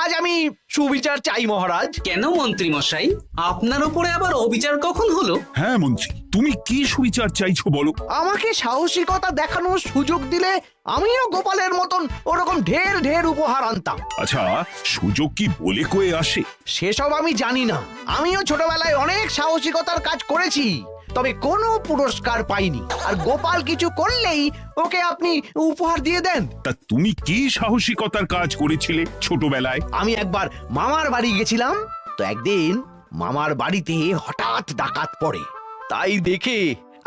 আজ আমি সুবিচার চাই মহারাজ। কেন মন্ত্রী মশাই, আপনার উপরে আবার অবিচার কখন হলো? হ্যাঁ মন্ত্রী, তুমি কি সুবিচার চাইছো বলো। আমাকে সাহসিকতা দেখানোর সুযোগ দিলে আমিও গোপালের মতন ওরকম ঢের ঢের উপহার আনতাম। আচ্ছা, সুযোগ কি বলে কয়ে আসে? সেসব আমি জানি না। আমিও ছোটবেলায় অনেক সাহসিকতার কাজ করেছি, তবে কোনো পুরস্কার পাইনি। আর গোপাল কিছু করলেই ওকে আপনি উপহার দিয়ে দেন। তা তুমি কি সাহসিকতার কাজ করেছিলে ছোটবেলায়? আমি একবার মামার বাড়ি গেছিলাম, তো একদিন মামার বাড়িতে হঠাৎ ডাকাত পড়ে। তাই দেখে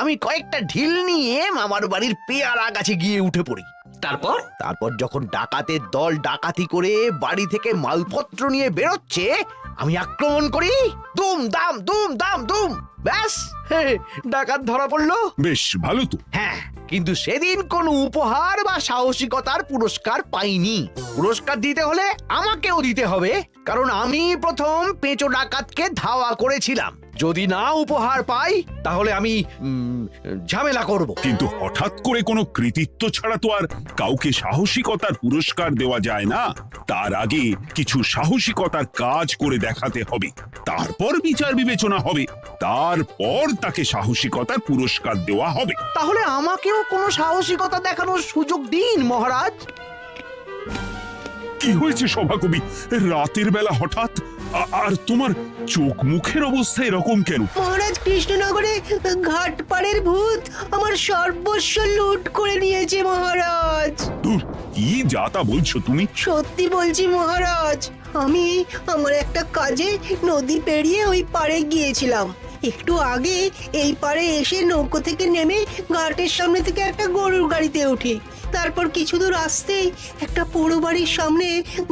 আমি কয়েকটা ঢিল নিয়ে মামার বাড়ির পেয়ারা গাছে গিয়ে উঠে পড়ি। তারপর যখন ডাকাতের দল ডাকাতি করে বাড়ি থেকে মালপত্র নিয়ে বেরোচ্ছে, আমি আক্রমণ করি। দুম দাম দুম দাম দুম, ব্যাস ডাকাত ধরা পড়লো। বেশ ভালো তো। হ্যাঁ, কিন্তু সেদিন কোনো উপহার বা সাহসিকতার পুরস্কার পাইনি। পুরস্কার দিতে হলে আমাকেও দিতে হবে, কারণ আমি প্রথম পেঁচো ডাকাতকে ধাওয়া করেছিলাম। যদি না উপহার পাই তাহলে আমি ঝামেলা করব। কিন্তু হঠাৎ করে কোনো কৃতিত্ব ছাড়া তো আর কাউকে সাহসিকতার পুরস্কার দেওয়া যায় না। তার আগে কিছু সাহসিকতার কাজ করে দেখাতে হবে, তারপর বিচার বিবেচনা হবে, তারপর তাকে সাহসিকতার পুরস্কার দেওয়া হবে। তাহলে আমাকেও কোনো সাহসিকতা দেখানোর সুযোগ দিন মহারাজ। কি হয়েছে সভাকবি, রাতের বেলা হঠাৎ? আর তোমার চোখ মুখের অবস্থা এরকম কেন? মহারাজ, কৃষ্ণনগরে ঘাটপাড়ের ভূত আমার সর্বস্ব লুট করে নিয়েছে মহারাজ। ধুর, কি যা তা বলছো তুমি? সত্যি বলছি মহারাজ, আমি আমার একটা কাজে নদী পেরিয়ে ওই পাড়ে গিয়েছিলাম। একটু আগে এই পাড়ে এসে নৌকো থেকে নেমে ঘাটের সামনে থেকে একটা গরুর গাড়িতে উঠি। তারপর কিছু দূর আসতেই একটা পোড়ো বাড়ির সামনে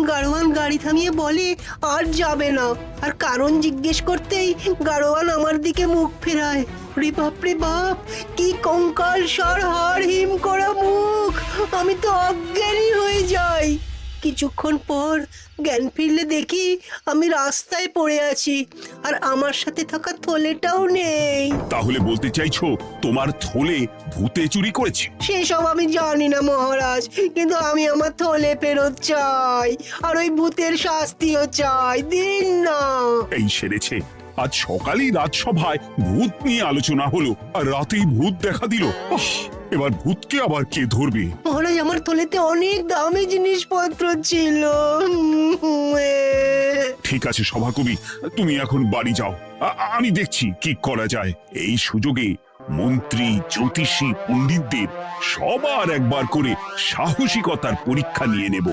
গাড়োয়ান গাড়ি থামিয়ে বলে আর যাবে না। আর কারণ জিজ্ঞেস করতেই গাড়োয়ান আমার দিকে মুখ ফেরায়। রে বাপ রে বাপ, কি কঙ্কাল সার হাড় হিম করা মুখ! আমি তো অজ্ঞানী হয়ে যাই। কিছুক্ষণ পর জ্ঞান ফিরলে দেখি আমি রাস্তায় পড়ে আছি, আর আমার সাথে থাকা থলেটাও নেই। তাহলে বলতে চাইছো তোমার থলে ভূতে চুরি করেছে? সেসব আমি জানি না মহারাজ, কিন্তু আমি আমার থলে ফেরত চাই, আর ওই ভূতের শাস্তিও চাই। দিন না। এই সেরেছে, আজ সকালেই রাজসভায় ভূত নিয়ে আলোচনা হলো, আর রাতেই ভূত দেখা দিল। এবার ভূতকে আবার কে ধরবে? মহারাজ, আমার থলেতে অনেক দামি জিনিসপত্র ছিল। ঠিক আছে সভাকবি, তুমি এখন বাড়ি যাও, আমি দেখছি কি করা যায়। এই সুযোগে মন্ত্রী, জ্যোতিষী, পণ্ডিতদের সবার একবার করে সাহসিকতার পরীক্ষা নিয়ে নেব।